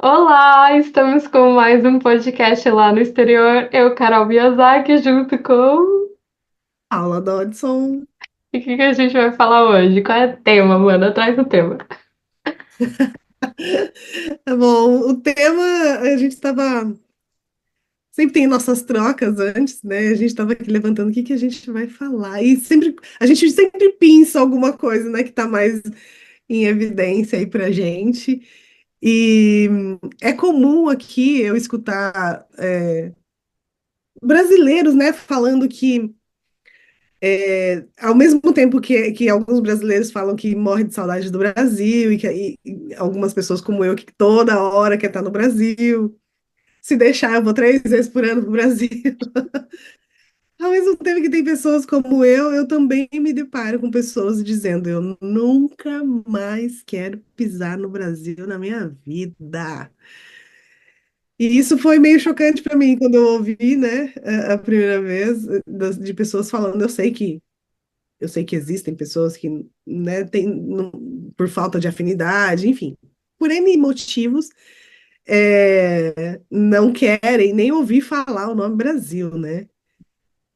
Olá, estamos com mais um podcast lá no exterior. Eu, Carol Miyazaki, junto com. Paula Dodson. E o que a gente vai falar hoje? Qual é o tema, mano? Traz o tema. Tá bom, o tema, a gente estava. Sempre tem nossas trocas antes, né? A gente estava aqui levantando o que que a gente vai falar. E sempre, a gente sempre pensa alguma coisa, né, que está mais em evidência aí pra gente. E é comum aqui eu escutar brasileiros, né, falando que, ao mesmo tempo que alguns brasileiros falam que morrem de saudade do Brasil, e algumas pessoas como eu, que toda hora quer estar no Brasil. Se deixar, eu vou 3 vezes por ano pro Brasil. Ao mesmo tempo que tem pessoas como eu também me deparo com pessoas dizendo: eu nunca mais quero pisar no Brasil na minha vida. E isso foi meio chocante para mim quando eu ouvi, né, a primeira vez, de pessoas falando. Eu sei que existem pessoas que, né, por falta de afinidade, enfim, por N motivos, não querem nem ouvir falar o nome Brasil, né?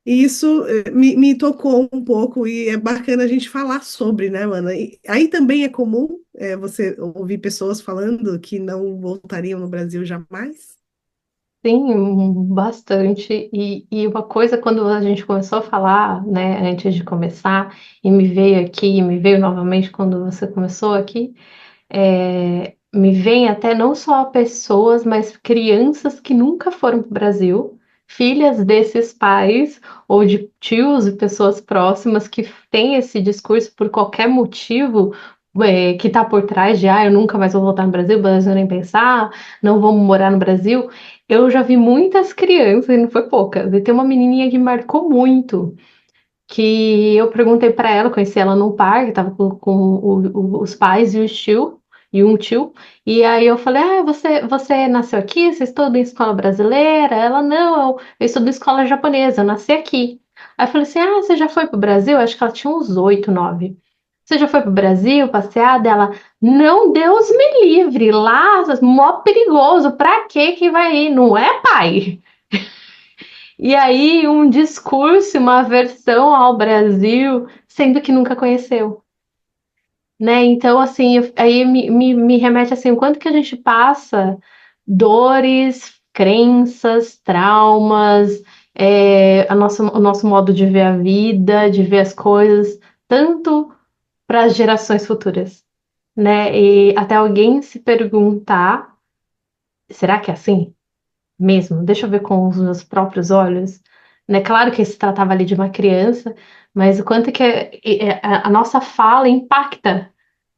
E isso me tocou um pouco e é bacana a gente falar sobre, né, mano? E aí também é comum você ouvir pessoas falando que não voltariam no Brasil jamais. Sim, bastante. E uma coisa, quando a gente começou a falar, né, antes de começar, e me veio aqui, me veio novamente quando você começou aqui, me vem até não só pessoas, mas crianças que nunca foram para o Brasil, filhas desses pais ou de tios e pessoas próximas que têm esse discurso por qualquer motivo. Que está por trás de, eu nunca mais vou voltar no Brasil, Brasil nem pensar, não vamos morar no Brasil. Eu já vi muitas crianças, e não foi poucas, e tem uma menininha que marcou muito, que eu perguntei para ela, conheci ela num parque, tava com os pais e o tio, e um tio, e aí eu falei, você nasceu aqui? Você estuda em escola brasileira? Ela, não, eu estudo em escola japonesa, eu nasci aqui. Aí eu falei assim, você já foi pro Brasil? Acho que ela tinha uns 8, 9. Você já foi pro Brasil passear? Ela, não, Deus me livre, lá, mó perigoso, pra que vai ir? Não é, pai? E aí, um discurso, uma aversão ao Brasil, sendo que nunca conheceu, né? Então, assim, aí me remete assim, o quanto que a gente passa dores, crenças, traumas, o nosso modo de ver a vida, de ver as coisas, tanto para as gerações futuras, né? E até alguém se perguntar, será que é assim? Mesmo, deixa eu ver com os meus próprios olhos, né? Claro que se tratava ali de uma criança, mas o quanto que a nossa fala impacta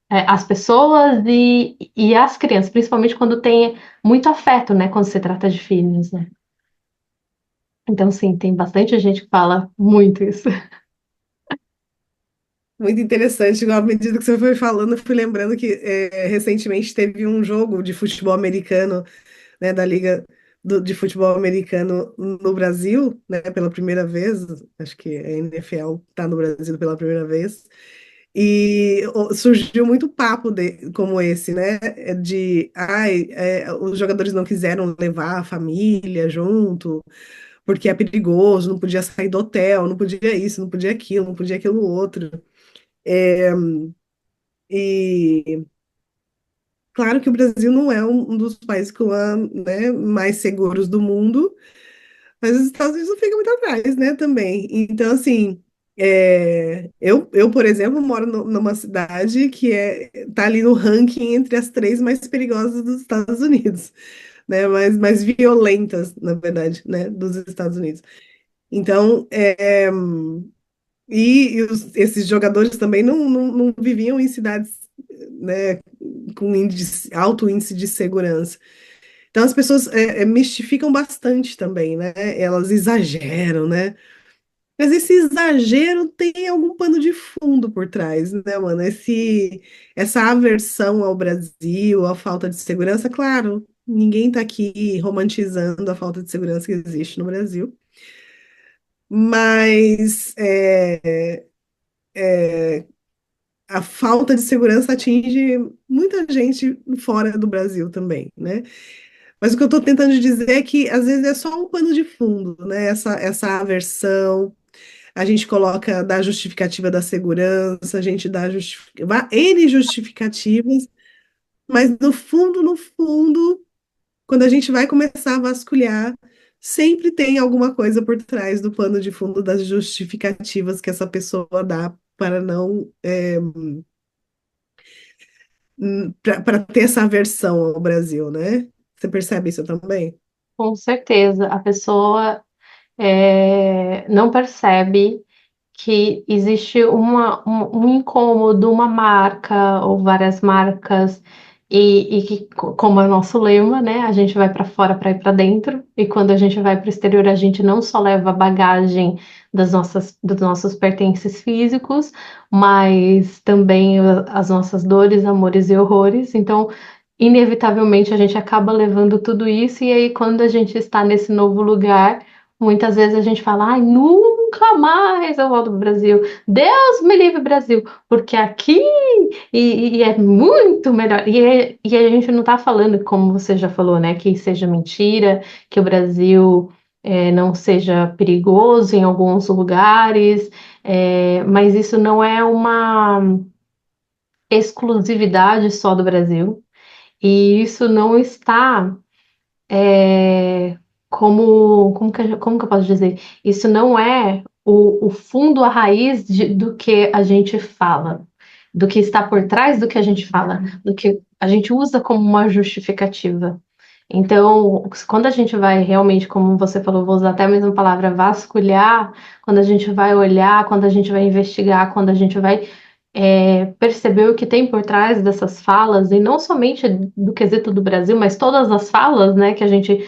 as pessoas e as crianças, principalmente quando tem muito afeto, né? Quando se trata de filhos, né? Então, sim, tem bastante gente que fala muito isso. Muito interessante. À medida que você foi falando, eu fui lembrando que recentemente teve um jogo de futebol americano, né, da Liga de Futebol Americano no Brasil, né, pela primeira vez. Acho que a NFL está no Brasil pela primeira vez. E surgiu muito papo como esse, né? Os jogadores não quiseram levar a família junto, porque é perigoso, não podia sair do hotel, não podia isso, não podia aquilo, não podia aquilo outro. E claro que o Brasil não é um dos países né, mais seguros do mundo, mas os Estados Unidos não ficam muito atrás, né, também. Então, assim, por exemplo, moro numa cidade que tá ali no ranking entre as três mais perigosas dos Estados Unidos, né, mais violentas, na verdade, né, dos Estados Unidos. Então, esses jogadores também não viviam em cidades, né, com alto índice de segurança. Então as pessoas mistificam bastante também, né? Elas exageram, né? Mas esse exagero tem algum pano de fundo por trás, né, mano? Essa aversão ao Brasil, à falta de segurança, claro, ninguém tá aqui romantizando a falta de segurança que existe no Brasil, mas a falta de segurança atinge muita gente fora do Brasil também, né? Mas o que eu estou tentando dizer é que às vezes é só um pano de fundo, né? Essa aversão, a gente coloca da justificativa da segurança, a gente dá N justificativas, mas no fundo, quando a gente vai começar a vasculhar, sempre tem alguma coisa por trás do pano de fundo das justificativas que essa pessoa dá para não para ter essa aversão ao Brasil, né? Você percebe isso também? Com certeza, a pessoa não percebe que existe um incômodo, uma marca ou várias marcas, e que, como é o nosso lema, né, a gente vai para fora para ir para dentro, e quando a gente vai para o exterior, a gente não só leva a bagagem dos nossos pertences físicos, mas também as nossas dores, amores e horrores. Então, inevitavelmente, a gente acaba levando tudo isso, e aí, quando a gente está nesse novo lugar, muitas vezes a gente fala, ai, nunca mais eu volto pro Brasil. Deus me livre, Brasil, porque aqui e é muito melhor. E a gente não tá falando, como você já falou, né, que seja mentira, que o Brasil não seja perigoso em alguns lugares, mas isso não é uma exclusividade só do Brasil. E isso não está como que eu posso dizer? Isso não é o fundo, a raiz do que a gente fala, do que está por trás do que a gente fala, do que a gente usa como uma justificativa. Então, quando a gente vai realmente, como você falou, vou usar até a mesma palavra, vasculhar, quando a gente vai olhar, quando a gente vai investigar, quando a gente vai perceber o que tem por trás dessas falas, e não somente do quesito do Brasil, mas todas as falas, né, que a gente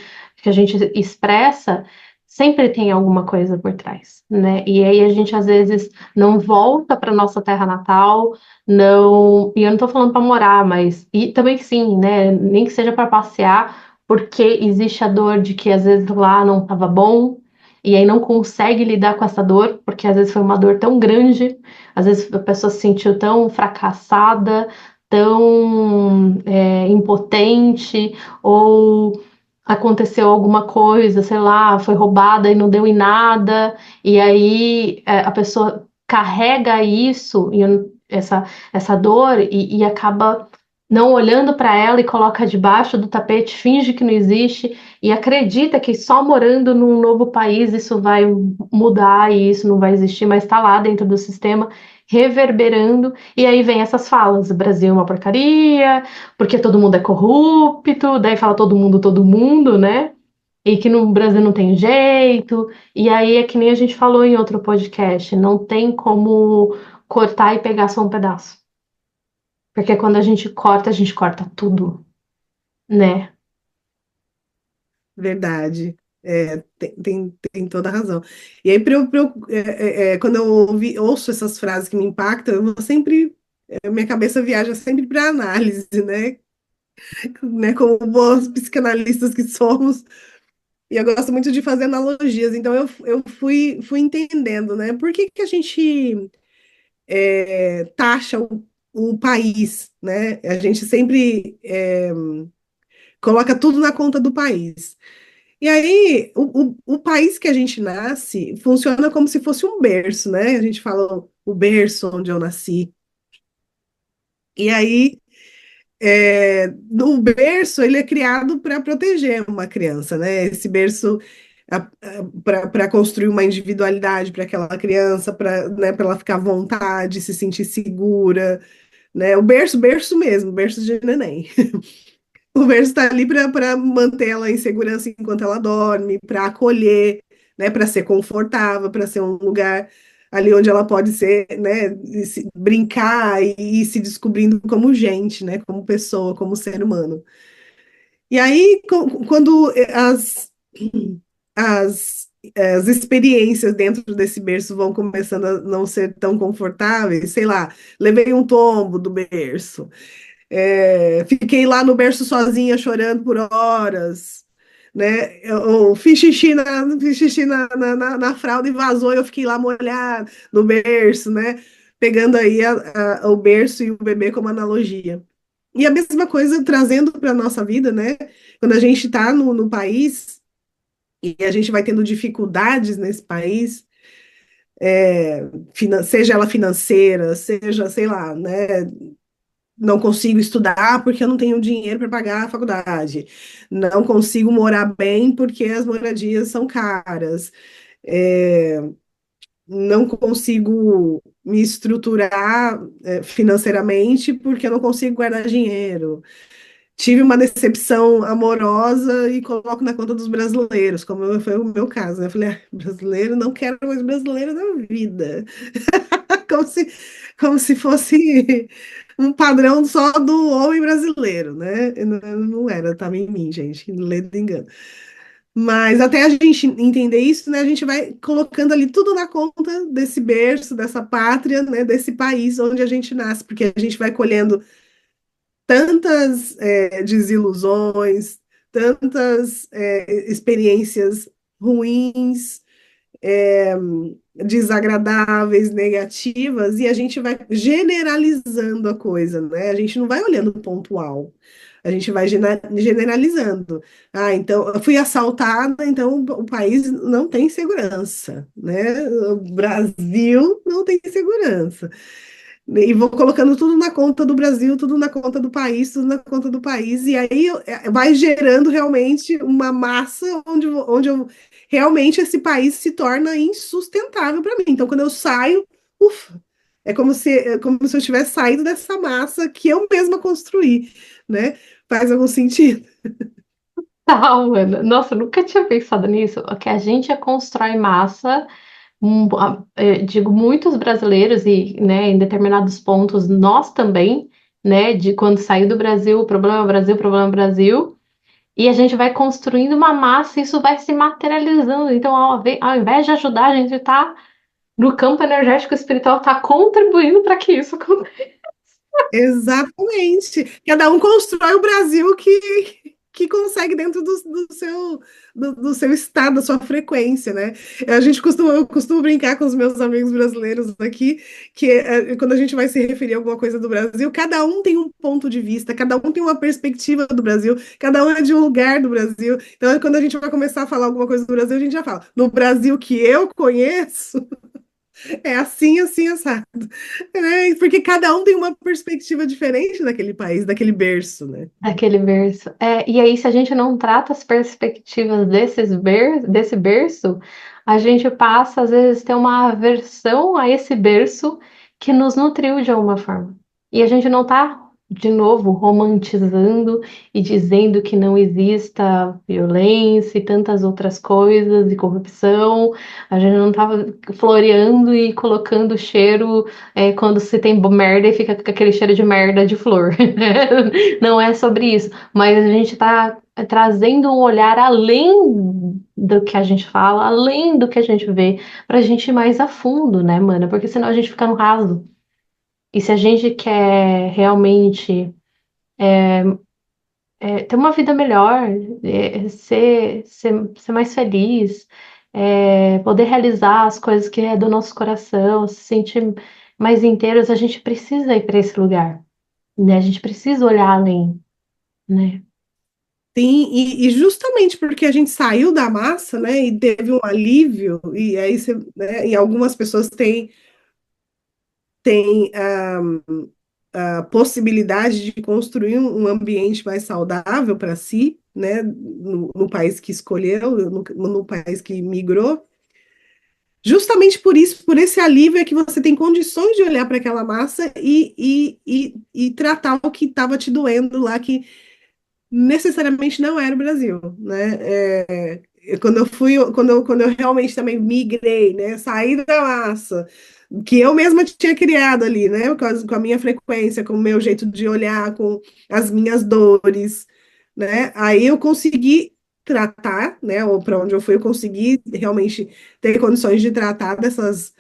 expressa, sempre tem alguma coisa por trás, né? E aí a gente às vezes não volta para nossa terra natal, não, e eu não estou falando para morar, mas e também sim, né? Nem que seja para passear, porque existe a dor de que às vezes lá não estava bom. E aí não consegue lidar com essa dor, porque às vezes foi uma dor tão grande, às vezes a pessoa se sentiu tão fracassada, tão impotente, ou aconteceu alguma coisa, sei lá, foi roubada e não deu em nada, e aí a pessoa carrega isso, essa dor, e acaba não olhando para ela e coloca debaixo do tapete, finge que não existe, e acredita que só morando num novo país isso vai mudar e isso não vai existir, mas está lá dentro do sistema, reverberando, e aí vem essas falas: o Brasil é uma porcaria, porque todo mundo é corrupto, daí fala todo mundo, né? E que no Brasil não tem jeito, e aí é que nem a gente falou em outro podcast, não tem como cortar e pegar só um pedaço. Porque quando a gente corta tudo, né? Verdade. Tem toda a razão. E aí, quando eu ouço essas frases que me impactam, eu vou sempre, minha cabeça viaja sempre para análise, né? Como boas psicanalistas que somos, e eu gosto muito de fazer analogias. Então, eu fui entendendo, né? Por que que a gente taxa o país, né? A gente sempre coloca tudo na conta do país. E aí, o país que a gente nasce funciona como se fosse um berço, né? A gente fala o berço onde eu nasci. E aí, no berço, ele é criado para proteger uma criança, né? Esse berço para construir uma individualidade para aquela criança, para, né, para ela ficar à vontade, se sentir segura, né? O berço, berço mesmo, berço de neném. O berço está ali para manter ela em segurança enquanto ela dorme, para acolher, né, para ser confortável, para ser um lugar ali onde ela pode ser, né, brincar e ir se descobrindo como gente, né, como pessoa, como ser humano. E aí, quando as experiências dentro desse berço vão começando a não ser tão confortáveis, sei lá, levei um tombo do berço, fiquei lá no berço sozinha chorando por horas, né? Eu fiz xixi na fralda e vazou, e eu fiquei lá molhada no berço, né? pegando aí o berço e o bebê como analogia. E a mesma coisa trazendo para a nossa vida, né? Quando a gente está no país e a gente vai tendo dificuldades nesse país, seja ela financeira, seja, sei lá, né? Não consigo estudar porque eu não tenho dinheiro para pagar a faculdade. Não consigo morar bem porque as moradias são caras. É, não consigo me estruturar, financeiramente porque eu não consigo guardar dinheiro. Tive uma decepção amorosa e coloco na conta dos brasileiros, como foi o meu caso, né? Eu falei, brasileiro, não quero mais brasileiro na vida. Como se, como se fosse um padrão só do homem brasileiro, né? Não era, estava em mim, gente, ledo engano. Mas até a gente entender isso, né, a gente vai colocando ali tudo na conta desse berço, dessa pátria, né, desse país onde a gente nasce, porque a gente vai colhendo tantas desilusões, tantas experiências ruins, é, desagradáveis, negativas, e a gente vai generalizando a coisa, né? A gente não vai olhando o pontual. A gente vai generalizando. Ah, então eu fui assaltada, então o país não tem segurança, né? O Brasil não tem segurança. E vou colocando tudo na conta do Brasil, tudo na conta do país, tudo na conta do país, e aí vai gerando realmente uma massa onde eu realmente esse país se torna insustentável para mim. Então, quando eu saio, ufa, é como se eu tivesse saído dessa massa que eu mesma construí, né? Faz algum sentido? Tá, mano. Nossa, eu nunca tinha pensado nisso. Que a gente constrói massa, digo, muitos brasileiros e, né, em determinados pontos, nós também, né, de quando saiu do Brasil, o problema é o Brasil, o problema é o Brasil, e a gente vai construindo uma massa e isso vai se materializando. Então, ao invés de ajudar, a gente tá no campo energético espiritual, tá contribuindo para que isso aconteça. Exatamente. Cada um constrói o Brasil que consegue dentro do seu estado, da sua frequência, né? Eu costumo brincar com os meus amigos brasileiros aqui, que quando a gente vai se referir a alguma coisa do Brasil, cada um tem um ponto de vista, cada um tem uma perspectiva do Brasil, cada um é de um lugar do Brasil. Então, quando a gente vai começar a falar alguma coisa do Brasil, a gente já fala, no Brasil que eu conheço, é assim, assim, assado. Né? Porque cada um tem uma perspectiva diferente daquele país, daquele berço, né? Aquele berço. E aí, se a gente não trata as perspectivas desse berço, a gente passa, às vezes, a ter uma aversão a esse berço que nos nutriu de alguma forma. E a gente não está, de novo, romantizando e dizendo que não exista violência e tantas outras coisas, e corrupção. A gente não estava floreando e colocando cheiro quando se tem merda e fica com aquele cheiro de merda de flor. Não é sobre isso, mas a gente está trazendo um olhar além do que a gente fala, além do que a gente vê, para a gente ir mais a fundo, né, mana? Porque senão a gente fica no raso. E se a gente quer realmente ter uma vida melhor, ser mais feliz, poder realizar as coisas que é do nosso coração, se sentir mais inteiros, a gente precisa ir para esse lugar, né? A gente precisa olhar além, né? Sim, e justamente porque a gente saiu da massa, né, e teve um alívio, e aí você, né, e algumas pessoas têm a possibilidade de construir um ambiente mais saudável para si, né, no país que escolheu, no país que migrou. Justamente por isso, por esse alívio, é que você tem condições de olhar para aquela massa e tratar o que estava te doendo lá, que necessariamente não era o Brasil, né? Quando eu realmente também migrei, né? Saí da massa, que eu mesma tinha criado ali, né? Com a minha frequência, com o meu jeito de olhar, com as minhas dores, né? Aí eu consegui tratar, né? Ou para onde eu fui, eu consegui realmente ter condições de tratar dessas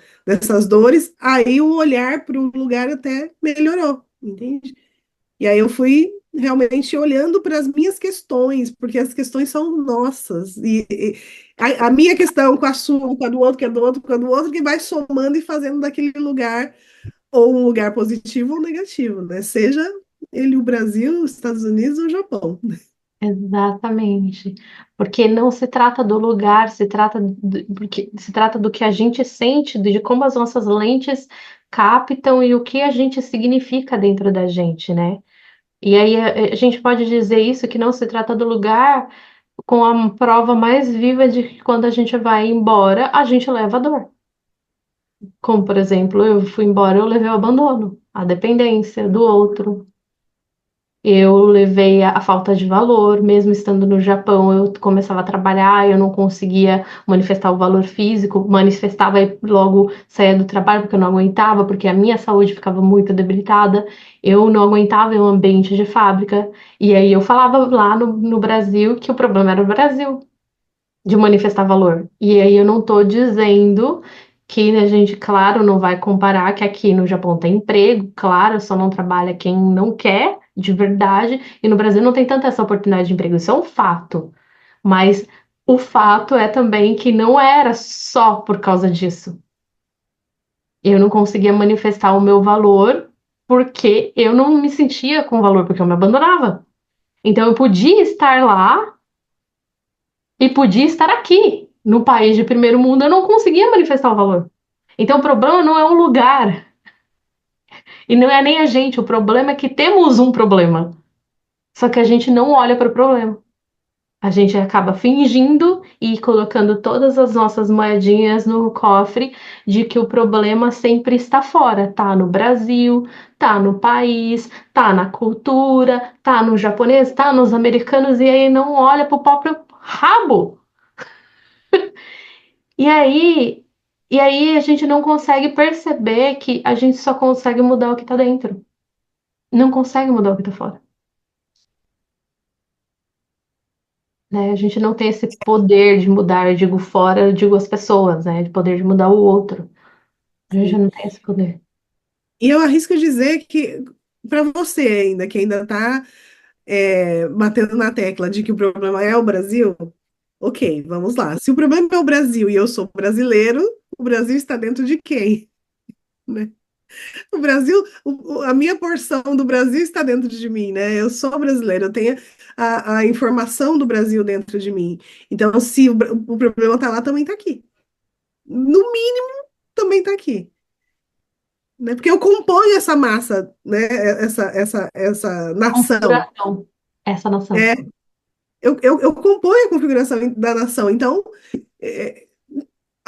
dores. Aí o olhar para o lugar até melhorou, entende? E aí eu fui realmente olhando para as minhas questões, porque as questões são nossas. E a minha questão com a sua, com a do outro, que é do outro, com a do outro, que vai somando e fazendo daquele lugar ou um lugar positivo ou negativo, né? Seja ele o Brasil, os Estados Unidos ou o Japão. Exatamente. Porque não se trata do lugar, porque se trata do que a gente sente, de como as nossas lentes captam e o que a gente significa dentro da gente, né? E aí a gente pode dizer isso, que não se trata do lugar, com a prova mais viva de que quando a gente vai embora, a gente leva a dor. Como, por exemplo, eu fui embora, eu levei o abandono, a dependência do outro. Eu levei a falta de valor, mesmo estando no Japão, eu começava a trabalhar, eu não conseguia manifestar o valor físico, manifestava e logo saía do trabalho porque eu não aguentava, porque a minha saúde ficava muito debilitada, eu não aguentava em um ambiente de fábrica, e aí eu falava lá no Brasil que o problema era o Brasil, de manifestar valor. E aí eu não estou dizendo que a gente, claro, não vai comparar que aqui no Japão tem emprego, claro, só não trabalha quem não quer, de verdade, e no Brasil não tem tanta essa oportunidade de emprego, isso é um fato. Mas o fato é também que não era só por causa disso. Eu não conseguia manifestar o meu valor porque eu não me sentia com valor, porque eu me abandonava. Então eu podia estar lá e podia estar aqui. No país de primeiro mundo, eu não conseguia manifestar o valor. Então, o problema não é o lugar e não é nem a gente. O problema é que temos um problema. Só que a gente não olha para o problema. A gente acaba fingindo e colocando todas as nossas moedinhas no cofre de que o problema sempre está fora. Tá no Brasil, tá no país, tá na cultura, tá no japonês, tá nos americanos e aí não olha para o próprio rabo. E aí, e aí a gente não consegue perceber que a gente só consegue mudar o que tá dentro. Não consegue mudar o que tá fora, né? A gente não tem esse poder de mudar, eu digo fora, eu digo as pessoas, né? De poder de mudar o outro. A gente Sim. não tem esse poder. E eu arrisco dizer que, para você ainda, que ainda está batendo na tecla de que o problema é o Brasil, ok, vamos lá. Se o problema é o Brasil e eu sou brasileiro, o Brasil está dentro de quem? Né? O Brasil, a minha porção do Brasil está dentro de mim, né? Eu sou brasileira, eu tenho a informação do Brasil dentro de mim. Então, se o problema está lá, também está aqui. No mínimo, também está aqui. Né? Porque eu componho essa massa, né? Essa nação. Configuração. Essa nação. É, eu componho a configuração da nação. Então, é,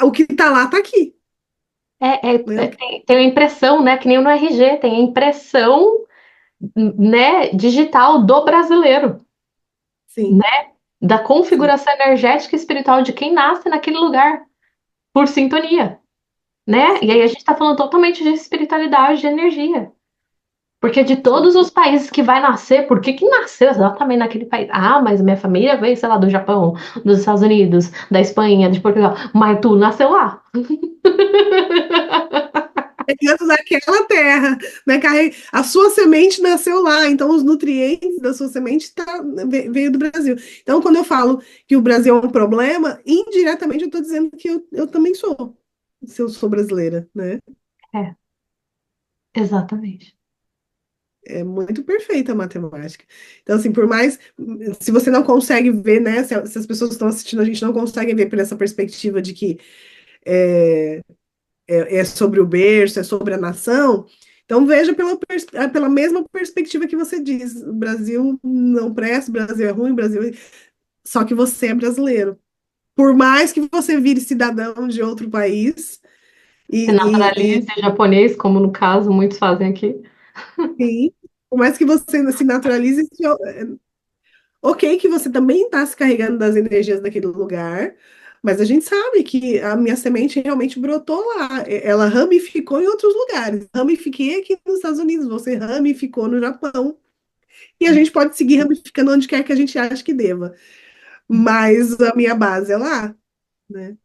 o que está lá está aqui. Né? Tem a impressão, né? Que nem no RG, tem a impressão, né, digital do brasileiro, Sim, né? Da sim, configuração energética e espiritual de quem nasce naquele lugar, por sintonia. Né? E aí a gente está falando totalmente de espiritualidade, de energia. Porque de sim. todos os países que vai nascer, por que que nasceu exatamente naquele país? Ah, mas minha família veio, sei lá, do Japão, dos Estados Unidos, da Espanha, de Portugal. Mas tu nasceu lá. Dentro daquela terra, né? A sua semente nasceu lá, então os nutrientes da sua semente veio do Brasil. Então, quando eu falo que o Brasil é um problema, indiretamente eu estou dizendo que eu também sou, se eu sou brasileira, né? É, exatamente. É muito perfeita a matemática. Então, assim, por mais, se você não consegue ver, né? Se as pessoas que estão assistindo, a gente não consegue ver por essa perspectiva de que é, é sobre o berço, é sobre a nação. Então veja pela mesma perspectiva que você diz. O Brasil não presta, o Brasil é ruim, o Brasil. Só que você é brasileiro. Por mais que você vire cidadão de outro país, Se naturalize japonês, como no caso muitos fazem aqui. e por mais que você se naturalize, ok que você também está se carregando das energias daquele lugar, mas a gente sabe que a minha semente realmente brotou lá. Ela ramificou em outros lugares. Ramifiquei aqui nos Estados Unidos, você ramificou no Japão. E a gente pode seguir ramificando onde quer que a gente ache que deva. Mas a minha base é lá, né?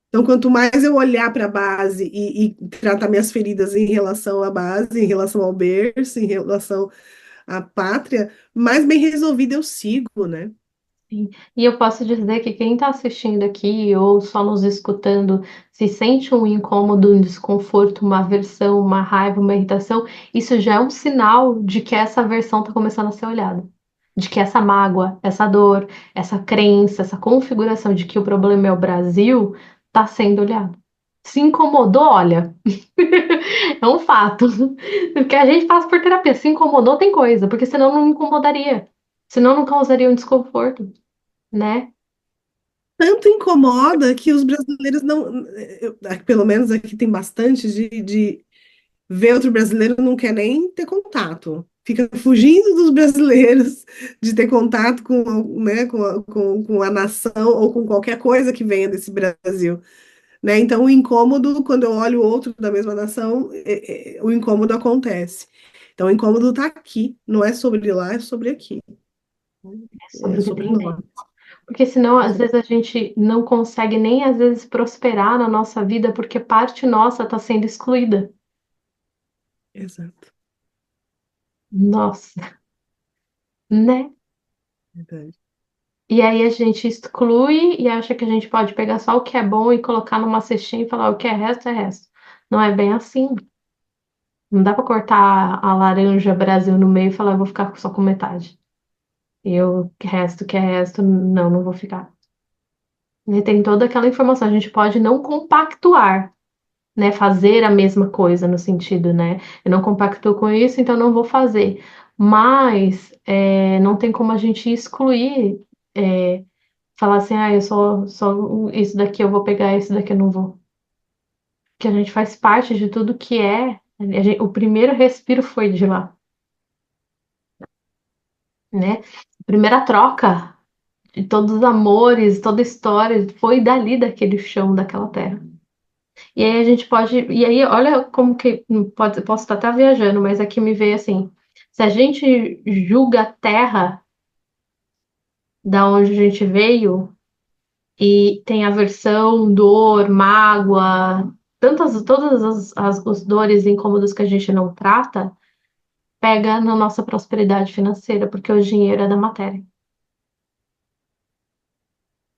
Então, quanto mais eu olhar para a base e tratar minhas feridas em relação à base, em relação ao berço, em relação à pátria, mais bem resolvida eu sigo, né? Sim. E eu posso dizer que quem está assistindo aqui ou só nos escutando, se sente um incômodo, um desconforto, uma aversão, uma raiva, uma irritação, isso já é um sinal de que essa aversão está começando a ser olhada. De que essa mágoa, essa dor, essa crença, essa configuração de que o problema é o Brasil está sendo olhado. Se incomodou, olha, é um fato. Porque a gente passa por terapia. Se incomodou, tem coisa, porque senão não incomodaria. Senão não causaria um desconforto, né? Tanto incomoda que os brasileiros não, pelo menos aqui tem bastante de ver outro brasileiro não quer nem ter contato. Fica fugindo dos brasileiros de ter contato com, né, com a nação ou com qualquer coisa que venha desse Brasil, né? Então, o incômodo, quando eu olho outro da mesma nação, o incômodo acontece. Então, o incômodo está aqui, não é sobre lá, é sobre aqui. É É sobre o que sobre tem nós. dentro. Porque senão, É às sobre... vezes, a gente não consegue nem, às vezes, prosperar na nossa vida porque parte nossa está sendo excluída. Exato, Nossa, né? verdade. E aí a gente exclui e acha que a gente pode pegar só o que é bom e colocar numa cestinha e falar o que é resto é resto. Não é bem assim. Não dá para cortar a laranja Brasil no meio e falar, eu vou ficar só com metade. E o resto que é resto, não, não vou ficar. E tem toda aquela informação. A gente pode não compactuar, né, fazer a mesma coisa no sentido, né? Eu não compactuo com isso, então não vou fazer. Mas não tem como a gente excluir, falar assim, ah, eu só isso daqui eu vou pegar, isso daqui eu não vou. Que a gente faz parte de tudo que é. O primeiro respiro foi de lá, né? A primeira troca de todos os amores, toda a história foi dali daquele chão, daquela terra. E aí a gente pode. E aí, olha como que. Posso estar até viajando, mas aqui me veio assim. Se a gente julga a terra da onde a gente veio e tem aversão, dor, mágoa, todas os dores e incômodos que a gente não trata, pega na nossa prosperidade financeira, porque o dinheiro é da matéria.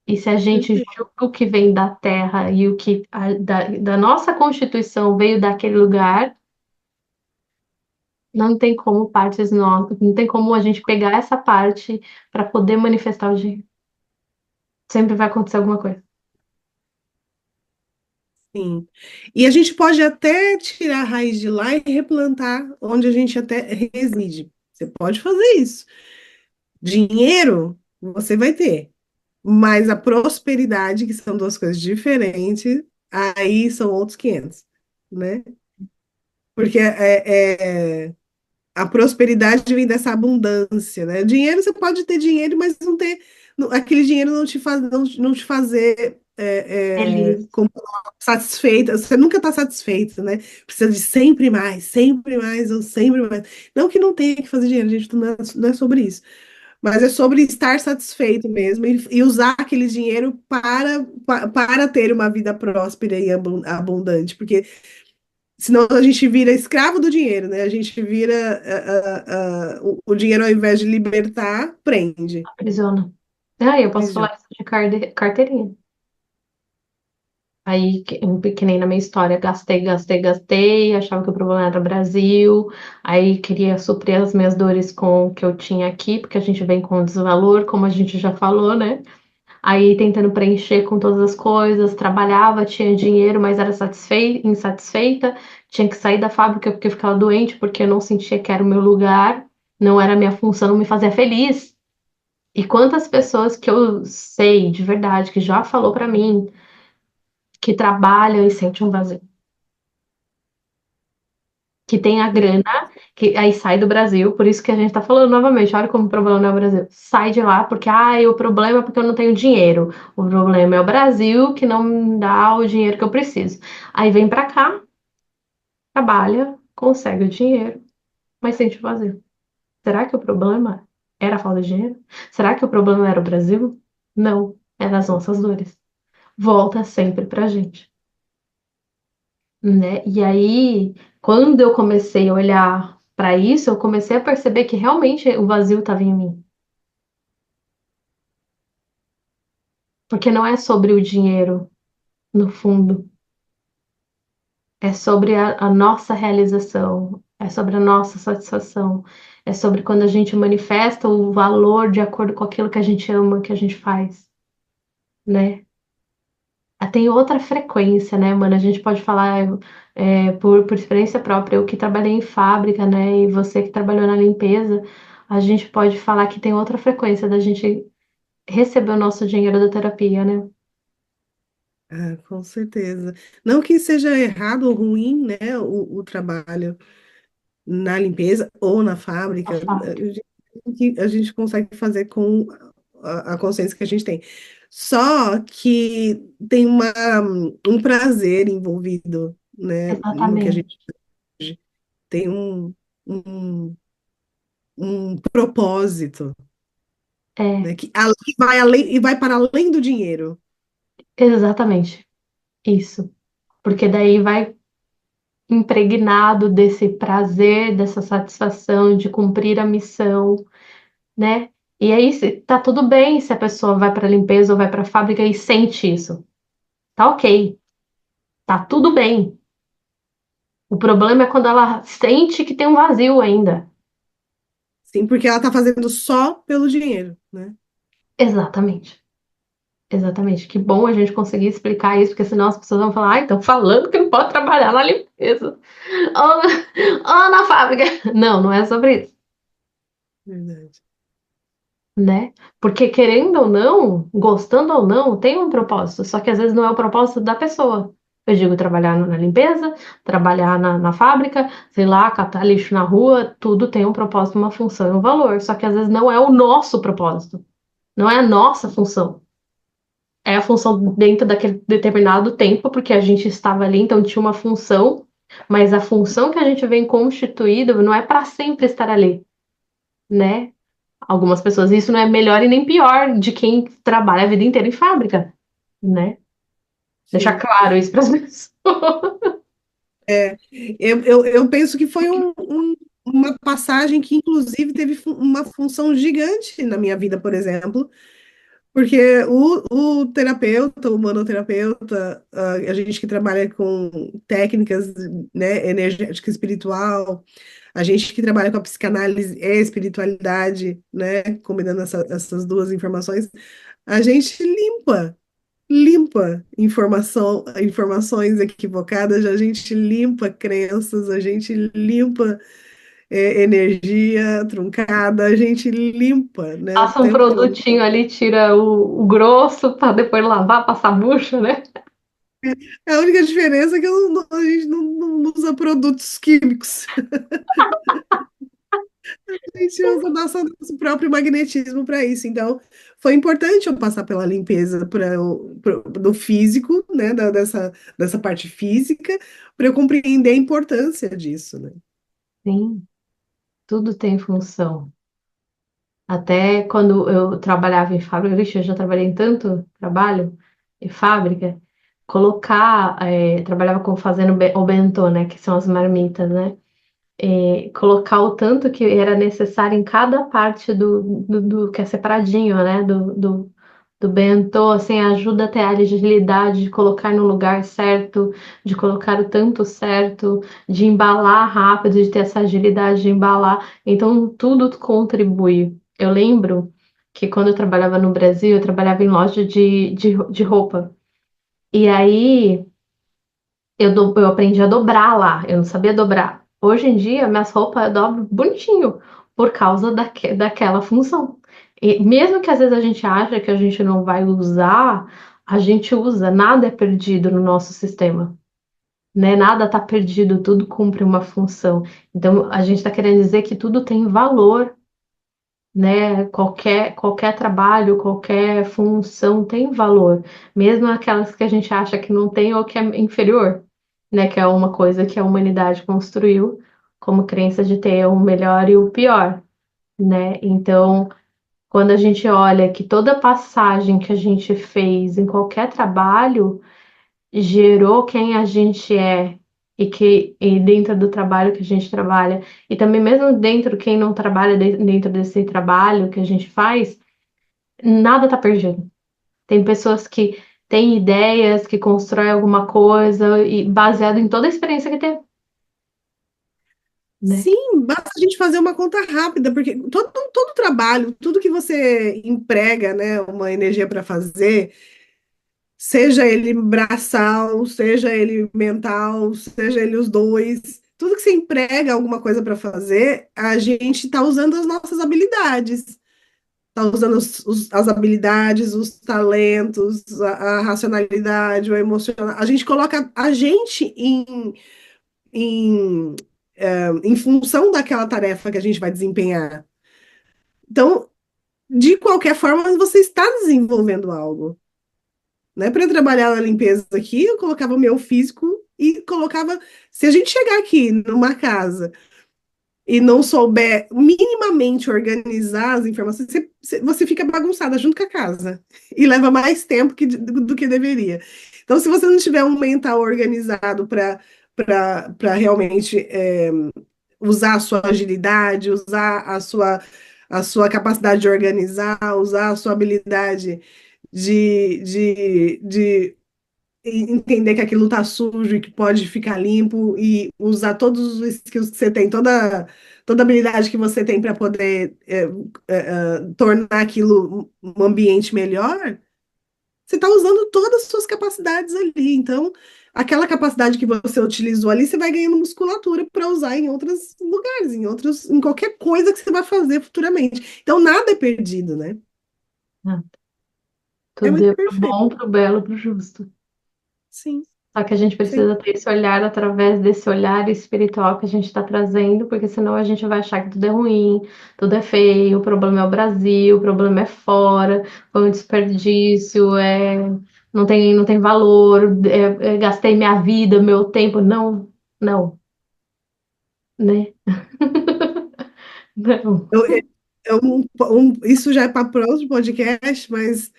E se a gente julga o que vem da terra e o que da nossa Constituição veio daquele lugar. Não tem como partes nossas, não tem como a gente pegar essa parte para poder manifestar o dinheiro. Sempre vai acontecer alguma coisa. Sim. E a gente pode até tirar a raiz de lá e replantar onde a gente até reside. Você pode fazer isso. Dinheiro você vai ter, mas a prosperidade, que são duas coisas diferentes, aí são outros 500, né? Porque a prosperidade vem dessa abundância, né? Dinheiro, você pode ter dinheiro, mas não ter aquele dinheiro não te fazer Feliz. satisfeita. Você nunca está satisfeito, né? Precisa de sempre mais ou sempre mais. Não que não tenha que fazer dinheiro, gente, não é sobre isso. Mas é sobre estar satisfeito mesmo e usar aquele dinheiro para ter uma vida próspera e abundante, porque senão a gente vira escravo do dinheiro, né? A gente vira o dinheiro, ao invés de libertar, prende, Aprisiona. Ah, eu posso aprisiona. falar isso de carteirinha. Aí, que nem na minha história, gastei, achava que o problema era o Brasil, aí queria suprir as minhas dores com o que eu tinha aqui, porque a gente vem com desvalor, como a gente já falou, né? Aí tentando preencher com todas as coisas, trabalhava, tinha dinheiro, mas era insatisfeita, tinha que sair da fábrica porque eu ficava doente, porque eu não sentia que era o meu lugar, não era a minha função, não me fazia feliz. E quantas pessoas que eu sei de verdade, que já falou pra mim, que trabalham e sentem um vazio, que tem a grana, que aí sai do Brasil, por isso que a gente tá falando novamente, olha como o problema não é o Brasil. Sai de lá porque, o problema é porque eu não tenho dinheiro. O problema é o Brasil que não me dá o dinheiro que eu preciso. Aí vem pra cá, trabalha, consegue o dinheiro, mas sente vazio. Será que o problema era a falta de dinheiro? Será que o problema era o Brasil? Não, eram as nossas dores. Volta sempre pra gente, né? E aí, quando eu comecei a olhar para isso, eu comecei a perceber que realmente o vazio estava em mim. Porque não é sobre o dinheiro, no fundo, é sobre a nossa realização, é sobre a nossa satisfação, é sobre quando a gente manifesta o valor de acordo com aquilo que a gente ama, que a gente faz, né? Tem outra frequência, né, mano? A gente pode falar por experiência própria, eu que trabalhei em fábrica, né, e você que trabalhou na limpeza, a gente pode falar que tem outra frequência da gente receber o nosso dinheiro da terapia, né? Ah, com certeza. Não que seja errado ou ruim, né, o trabalho na limpeza ou na A fábrica, fábrica. a gente consegue fazer com a consciência que a gente tem. Só que tem um prazer envolvido, né, no que a Exatamente. gente tem um, um propósito, É, né, que vai além e vai para além do dinheiro. exatamente. Isso. Porque daí vai impregnado desse prazer, dessa satisfação de cumprir a missão, né? E aí tá tudo bem se a pessoa vai para a limpeza ou vai para a fábrica e sente isso. Tá ok, tá tudo bem. O problema é quando ela sente que tem um vazio ainda. Sim, porque ela está fazendo só pelo dinheiro, né? Exatamente. Exatamente. Que bom a gente conseguir explicar isso, porque senão as pessoas vão falar, ah, estão falando que não pode trabalhar na limpeza ou na fábrica. Não, não é sobre isso. Verdade. Né? Porque querendo ou não, gostando ou não, tem um propósito, só que às vezes não é o propósito da pessoa. Eu digo trabalhar na limpeza, trabalhar na fábrica, sei lá, catar lixo na rua, tudo tem um propósito, uma função e um valor, só que às vezes não é o nosso propósito, não é a nossa função. É a função dentro daquele determinado tempo, porque a gente estava ali, então tinha uma função, mas a função que a gente vem constituída não é para sempre estar ali, né? Algumas pessoas, isso não é melhor e nem pior de quem trabalha a vida inteira em fábrica, né? Deixar Sim. claro isso para as pessoas. Eu penso que foi uma passagem que, inclusive, teve uma função gigante na minha vida, por exemplo, porque o terapeuta, o manoterapeuta, a gente que trabalha com técnicas, né, energética espiritual, a gente que trabalha com a psicanálise e espiritualidade, né, combinando essas duas informações, a gente limpa informações equivocadas, a gente limpa crenças, a gente limpa energia truncada, a gente limpa, né, o Passa um tempo todo. produtinho ali, tira o grosso para depois lavar, passar bucha, né? A única diferença é que a gente não usa produtos químicos. A gente usa nosso próprio magnetismo para isso. Então, foi importante eu passar pela limpeza do físico, né, dessa parte física, para eu compreender a importância disso, né? Sim, tudo tem função. Até quando eu trabalhava em fábrica, vixe, eu já trabalhei em tanto trabalho em fábrica, trabalhava fazendo o bentô, né, que são as marmitas, né? Colocar o tanto que era necessário em cada parte do que é separadinho, né? Do bentô, assim, ajuda a ter a agilidade de colocar no lugar certo, de colocar o tanto certo, de embalar rápido, de ter essa agilidade de embalar. Então, tudo contribui. Eu lembro que quando eu trabalhava no Brasil, eu trabalhava em loja de roupa. E aí eu aprendi a dobrar lá, eu não sabia dobrar. Hoje em dia, minhas roupas eu dobro bonitinho, por causa daquela função. E mesmo que às vezes a gente acha que a gente não vai usar, a gente usa, nada é perdido no nosso sistema, né? Nada está perdido, tudo cumpre uma função. Então, a gente está querendo dizer que tudo tem valor, né? Qualquer trabalho, qualquer função tem valor, mesmo aquelas que a gente acha que não tem ou que é inferior, né? Que é uma coisa que a humanidade construiu como crença de ter o melhor e o pior, né? Então, quando a gente olha que toda passagem que a gente fez em qualquer trabalho gerou quem a gente é. E dentro do trabalho que a gente trabalha, e também mesmo dentro quem não trabalha dentro desse trabalho que a gente faz, nada tá perdido. Tem pessoas que têm ideias, que constroem alguma coisa e baseado em toda a experiência que teve, né? Sim, basta a gente fazer uma conta rápida, porque todo trabalho, tudo que você emprega, né, uma energia para fazer, seja ele braçal, seja ele mental, seja ele os dois, tudo que você emprega alguma coisa para fazer, a gente está usando as nossas habilidades. Está usando as habilidades, os talentos, a racionalidade, o emocional. A gente coloca a gente em, em função daquela tarefa que a gente vai desempenhar. Então, de qualquer forma, você está desenvolvendo algo. Né? Para trabalhar na limpeza aqui, eu colocava o meu físico e colocava. Se a gente chegar aqui numa casa e não souber minimamente organizar as informações, você fica bagunçada junto com a casa e leva mais tempo do que deveria. Então, se você não tiver um mental organizado para realmente usar a sua agilidade, usar a sua capacidade de organizar, usar a sua habilidade de entender que aquilo está sujo e que pode ficar limpo e usar todos os skills que você tem, toda a habilidade que você tem para poder tornar aquilo um ambiente melhor, você está usando todas as suas capacidades ali. Então, aquela capacidade que você utilizou ali, você vai ganhando musculatura para usar em outros lugares, em qualquer coisa que você vai fazer futuramente. Então, nada é perdido, né? Ah, É tudo muito é pro perfeito. bom, pro belo, pro justo. Sim, Só que a gente sim. precisa ter esse olhar através desse olhar espiritual que a gente está trazendo, porque senão a gente vai achar que tudo é ruim, tudo é feio, o problema é o Brasil, o problema é fora, foi um desperdício, não tem valor, gastei minha vida, meu tempo. Não, não, né? Não. Eu, isso já é para outro podcast, mas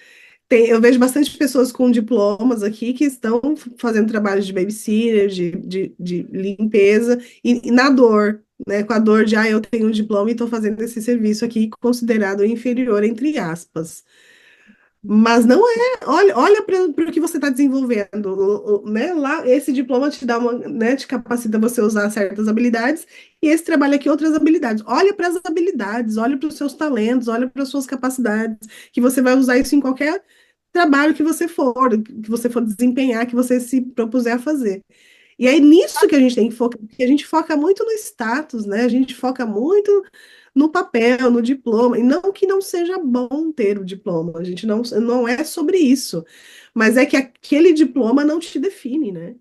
eu vejo bastante pessoas com diplomas aqui que estão fazendo trabalhos de babysitter, de limpeza, e na dor, né? Com a dor de, eu tenho um diploma e estou fazendo esse serviço aqui considerado inferior, entre aspas. Mas não é, olha para o que você está desenvolvendo, né? Lá, esse diploma te dá uma, né, te capacita você a usar certas habilidades, e esse trabalho aqui outras habilidades. Olha para as habilidades, olha para os seus talentos, olha para as suas capacidades, que você vai usar isso em qualquer trabalho que você for desempenhar, que você se propuser a fazer. E aí nisso que a gente tem que focar, porque a gente foca muito no status, né? A gente foca muito no papel, no diploma, e não que não seja bom ter o diploma, a gente não é sobre isso, mas é que aquele diploma não te define, né?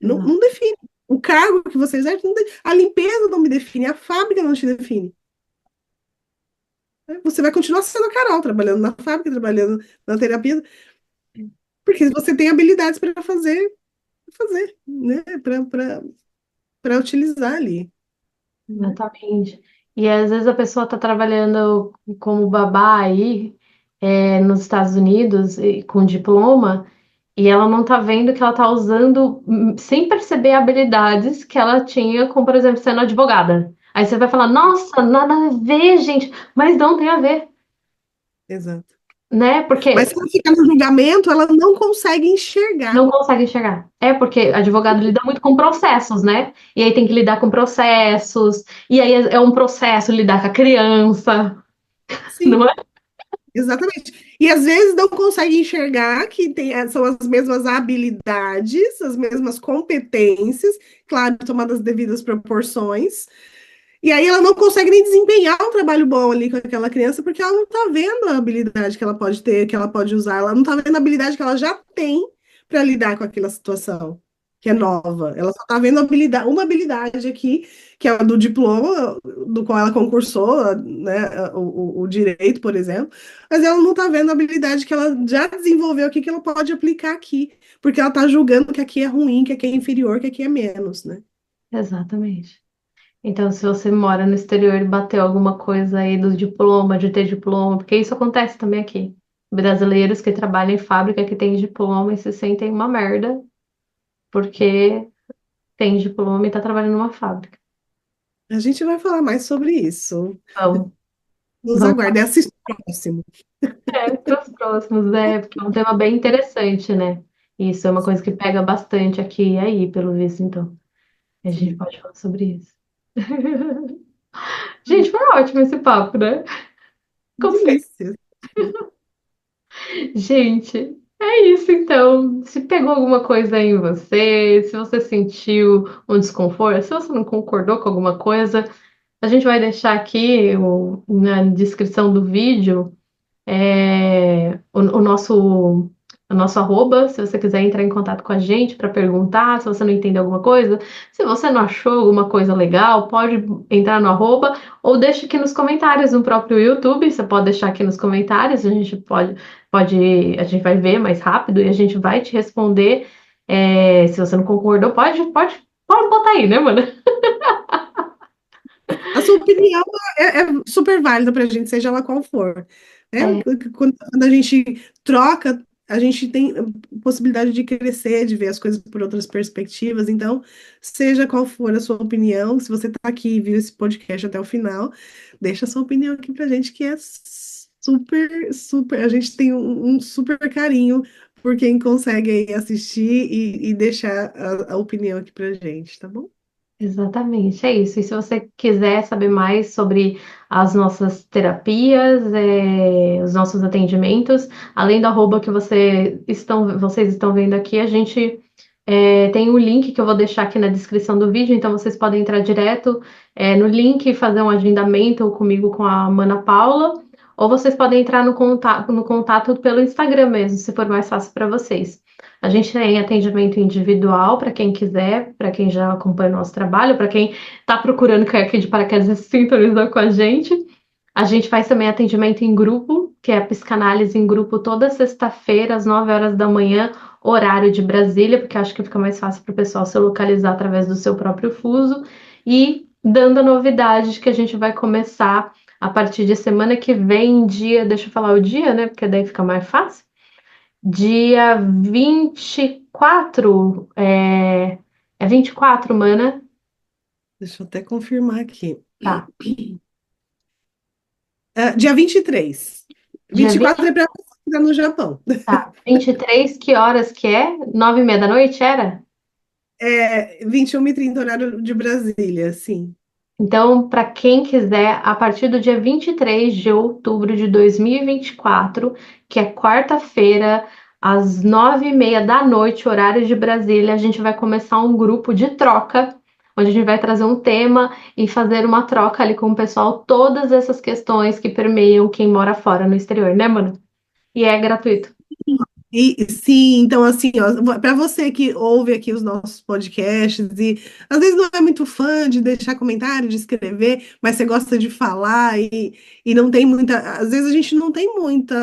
Exato, Não define. O cargo que você exerce, a limpeza não me define, a fábrica não te define. Né? Você vai continuar sendo a Carol, trabalhando na fábrica, trabalhando na terapia, porque você tem habilidades fazer, né? Para utilizar ali. Né? exatamente. E às vezes a pessoa está trabalhando como babá aí, nos Estados Unidos, com diploma. E ela não tá vendo que ela tá usando sem perceber habilidades que ela tinha, como por exemplo, sendo advogada. Aí você vai falar, nossa, nada a ver, gente, mas não tem a ver, Exato. né? Mas Porque se ela ficar no julgamento, ela não consegue enxergar. não consegue enxergar. É porque advogado lida muito com processos, né? E aí tem que lidar com processos, e aí é um processo lidar com a criança, Sim, não é? exatamente. E às vezes não consegue enxergar que são as mesmas habilidades, as mesmas competências, claro, tomadas as devidas proporções. E aí ela não consegue nem desempenhar um trabalho bom ali com aquela criança, porque ela não está vendo a habilidade que ela pode ter, que ela pode usar, ela não está vendo a habilidade que ela já tem para lidar com aquela situação, que é nova. Ela só está vendo uma habilidade aqui, que é a do diploma, do qual ela concursou, né, o direito, por exemplo, mas ela não está vendo a habilidade que ela já desenvolveu aqui, que ela pode aplicar aqui, porque ela está julgando que aqui é ruim, que aqui é inferior, que aqui é menos, né? Exatamente. Então, se você mora no exterior e bateu alguma coisa aí do diploma, de ter diploma, porque isso acontece também aqui. Brasileiros que trabalham em fábrica que têm diploma e se sentem uma merda porque tem diploma e tá trabalhando numa fábrica. A gente vai falar mais sobre isso. Então, Nos Vamos aguardem. Assista o próximo. para os próximos, né? Porque é um tema bem interessante, né? Isso é uma coisa que pega bastante aqui e aí, pelo visto, então. A gente Sim. pode falar sobre isso. Gente, foi ótimo esse papo, né? Como sempre. Delícia. Gente, é isso então. Se pegou alguma coisa aí em você, se você sentiu um desconforto, se você não concordou com alguma coisa, a gente vai deixar aqui na descrição do vídeo o nosso arroba, se você quiser entrar em contato com a gente para perguntar, se você não entendeu alguma coisa, se você não achou alguma coisa legal, pode entrar no arroba ou deixa aqui nos comentários no próprio YouTube, você pode deixar aqui nos comentários, a gente vai ver mais rápido e a gente vai te responder. Se você não concordou, pode botar aí, né, mano? A sua opinião é super válida para a gente, seja ela qual for. Né? É, Quando a gente troca, a gente tem possibilidade de crescer, de ver as coisas por outras perspectivas. Então, seja qual for a sua opinião, se você está aqui e viu esse podcast até o final, deixa a sua opinião aqui para a gente, que é super, super. A gente tem um super carinho por quem consegue aí assistir e deixar a opinião aqui para a gente, tá bom? exatamente, é isso. E se você quiser saber mais sobre as nossas terapias, os nossos atendimentos, além do arroba que vocês estão vendo aqui, a gente tem o link que eu vou deixar aqui na descrição do vídeo, então vocês podem entrar direto no link e fazer um agendamento comigo, com a Mana Paula, ou vocês podem entrar no contato pelo Instagram mesmo, se for mais fácil para vocês. A gente tem atendimento individual para quem quiser, para quem já acompanha o nosso trabalho, para quem está procurando cair aqui de paraquedas e se sintonizar com a gente. A gente faz também atendimento em grupo, que é a psicanálise em grupo toda sexta-feira, às 9 horas da manhã, horário de Brasília, porque acho que fica mais fácil para o pessoal se localizar através do seu próprio fuso. E dando a novidade de que a gente vai começar a partir de semana que vem, deixa eu falar o dia, né? Porque daí fica mais fácil. Dia 24, é 24, mana? Deixa eu até confirmar aqui. Tá. Dia 23. Dia 24 20, é para você no Japão. tá. 23, que horas que é? 9:30 da noite, era? 21h30, horário de Brasília, sim. Então, para quem quiser, a partir do dia 23 de outubro de 2024, que é quarta-feira, às 9:30 da noite, horário de Brasília, a gente vai começar um grupo de troca, onde a gente vai trazer um tema e fazer uma troca ali com o pessoal, todas essas questões que permeiam quem mora fora no exterior, né, mano? E é gratuito. E sim, então assim, para você que ouve aqui os nossos podcasts e às vezes não é muito fã de deixar comentário, de escrever, mas você gosta de falar e não tem muita, às vezes a gente não tem muito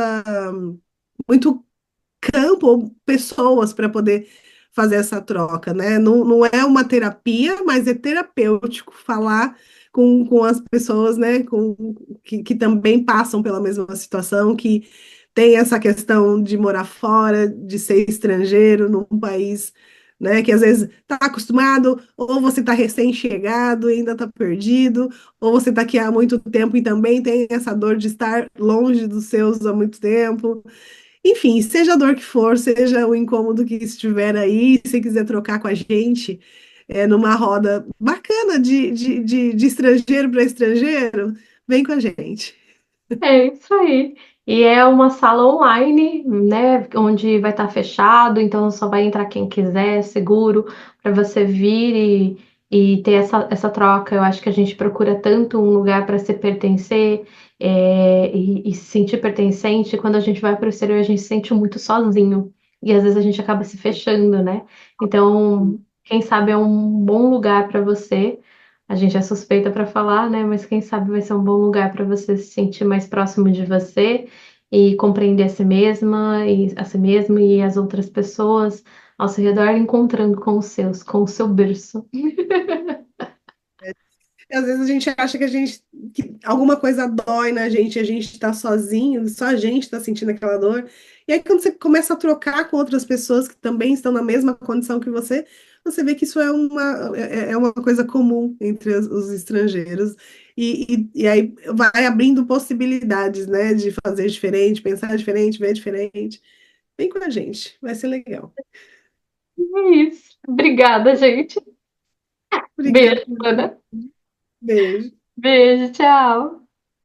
campo ou pessoas para poder fazer essa troca, né? Não, não é uma terapia, mas é terapêutico falar com as pessoas, né? Que também passam pela mesma situação, que tem essa questão de morar fora, de ser estrangeiro num país, né? Que às vezes está acostumado, ou você está recém-chegado e ainda está perdido, ou você está aqui há muito tempo e também tem essa dor de estar longe dos seus há muito tempo. Enfim, seja a dor que for, seja o incômodo que estiver aí, se quiser trocar com a gente, numa roda bacana de estrangeiro para estrangeiro, vem com a gente. É isso aí. E é uma sala online, né? Onde vai estar fechado, então só vai entrar quem quiser, seguro, para você vir e ter essa troca. Eu acho que a gente procura tanto um lugar para se pertencer, e se sentir pertencente. Quando a gente vai para o exterior, a gente se sente muito sozinho. E às vezes a gente acaba se fechando, né? Então, quem sabe é um bom lugar para você. A gente é suspeita para falar, né? Mas quem sabe vai ser um bom lugar para você se sentir mais próximo de você e compreender a si mesmo e as outras pessoas ao seu redor, encontrando com o seu berço. E às vezes a gente acha que alguma coisa dói na gente, a gente está sozinho, só a gente está sentindo aquela dor. E aí, quando você começa a trocar com outras pessoas que também estão na mesma condição que você vê que isso é uma coisa comum entre os estrangeiros. e aí vai abrindo possibilidades, né, de fazer diferente, pensar diferente, ver diferente. Vem com a gente, vai ser legal. É isso. Obrigada, gente. Obrigada. Beijo, Ana. Beijo. Beijo, tchau.